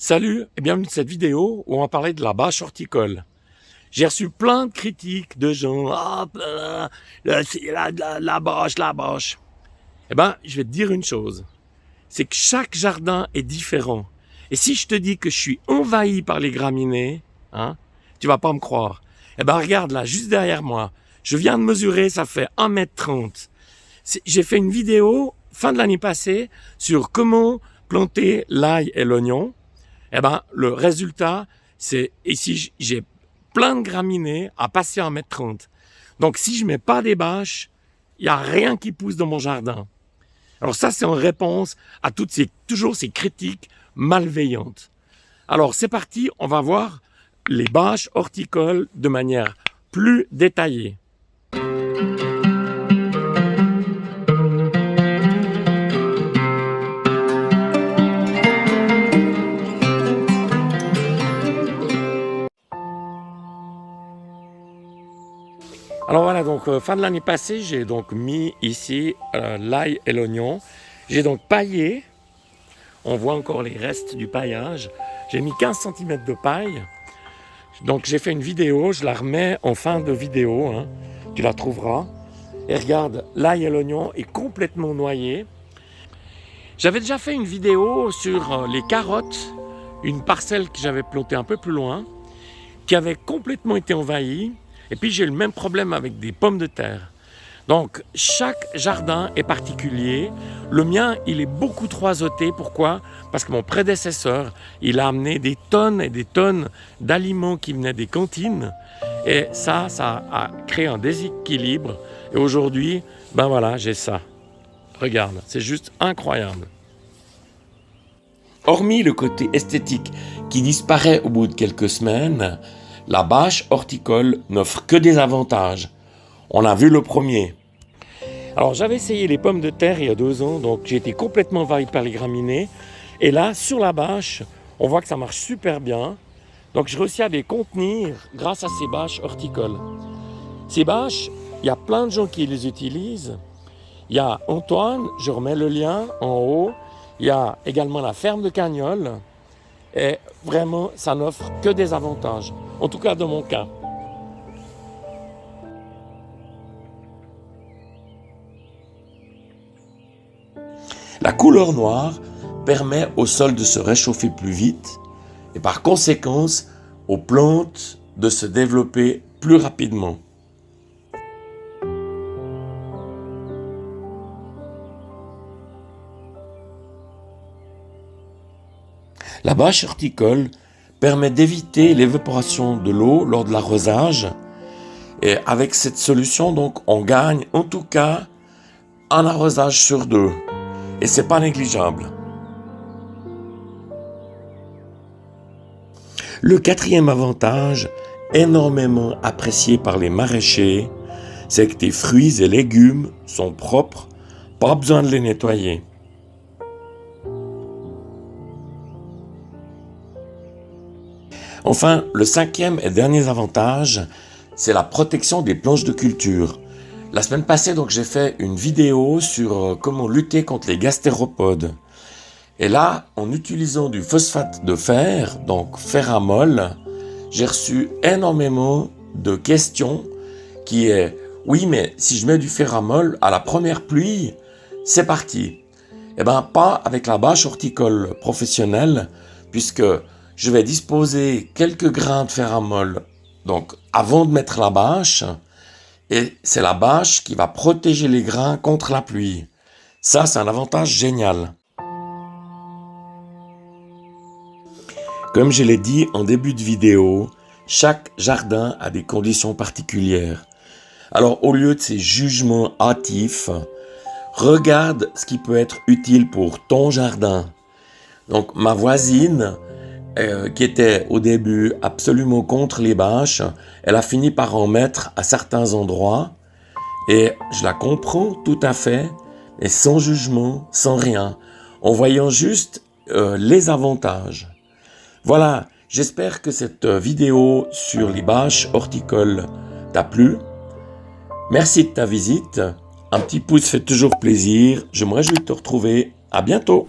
Salut et bienvenue dans cette vidéo où on va parler de la bâche horticole. J'ai reçu plein de critiques de gens. La bâche. Eh ben, je vais te dire une chose. C'est que chaque jardin est différent. Et si je te dis que je suis envahi par les graminées, tu vas pas me croire. Eh ben, regarde là, juste derrière moi. Je viens de mesurer, ça fait 1,30 m. J'ai fait une vidéo fin de l'année passée sur comment planter l'ail et l'oignon. Eh ben, le résultat, c'est ici, j'ai plein de graminées à passer à 1,30 m. Donc, si je mets pas des bâches, il n'y a rien qui pousse dans mon jardin. Alors ça, c'est en réponse à toujours ces critiques malveillantes. Alors, c'est parti, on va voir les bâches horticoles de manière plus détaillée. Alors voilà, donc fin de l'année passée, j'ai donc mis ici l'ail et l'oignon. J'ai donc paillé, on voit encore les restes du paillage. J'ai mis 15 cm de paille. Donc j'ai fait une vidéo, je la remets en fin de vidéo, tu la trouveras. Et regarde, l'ail et l'oignon est complètement noyé. J'avais déjà fait une vidéo sur les carottes, une parcelle que j'avais plantée un peu plus loin, qui avait complètement été envahie. Et puis j'ai le même problème avec des pommes de terre. Donc chaque jardin est particulier. Le mien, il est beaucoup trop azoté. Pourquoi? Parce que mon prédécesseur, il a amené des tonnes et des tonnes d'aliments qui venaient des cantines. Et ça a créé un déséquilibre. Et aujourd'hui, ben voilà, j'ai ça. Regarde, c'est juste incroyable. Hormis le côté esthétique qui disparaît au bout de quelques semaines, la bâche horticole n'offre que des avantages. On a vu le premier. Alors j'avais essayé les pommes de terre il y a 2 ans, donc j'ai été complètement envahi par les graminées. Et là, sur la bâche, on voit que ça marche super bien. Donc je réussis à les contenir grâce à ces bâches horticoles. Ces bâches, il y a plein de gens qui les utilisent. Il y a Antoine, je remets le lien en haut. Il y a également la ferme de Cagnols. Et vraiment, ça n'offre que des avantages. En tout cas, dans mon cas. La couleur noire permet au sol de se réchauffer plus vite et par conséquence aux plantes de se développer plus rapidement. La bâche horticole permet d'éviter l'évaporation de l'eau lors de l'arrosage. Et avec cette solution, donc, on gagne en tout cas un arrosage sur 2. Et c'est pas négligeable. Le quatrième avantage, énormément apprécié par les maraîchers, c'est que tes fruits et légumes sont propres, pas besoin de les nettoyer. Enfin, le cinquième et dernier avantage, c'est la protection des planches de culture. La semaine passée, donc, j'ai fait une vidéo sur comment lutter contre les gastéropodes. Et là, en utilisant du phosphate de fer, donc fer à molle, j'ai reçu énormément de questions qui est « Oui, mais si je mets du fer à molle à la première pluie, c'est parti ». Eh bien, pas avec la bâche horticole professionnelle, puisque je vais disposer quelques grains de fer à molle, donc avant de mettre la bâche, et c'est la bâche qui va protéger les grains contre la pluie. Ça, c'est un avantage génial. Comme je l'ai dit en début de vidéo, chaque jardin a des conditions particulières. Alors, au lieu de ces jugements hâtifs, regarde ce qui peut être utile pour ton jardin. Donc, ma voisine, qui était au début absolument contre les bâches, elle a fini par en mettre à certains endroits et je la comprends tout à fait, et sans jugement, sans rien, en voyant juste les avantages. Voilà, j'espère que cette vidéo sur les bâches horticoles t'a plu. Merci de ta visite, un petit pouce fait toujours plaisir, je me réjouis de te retrouver, à bientôt.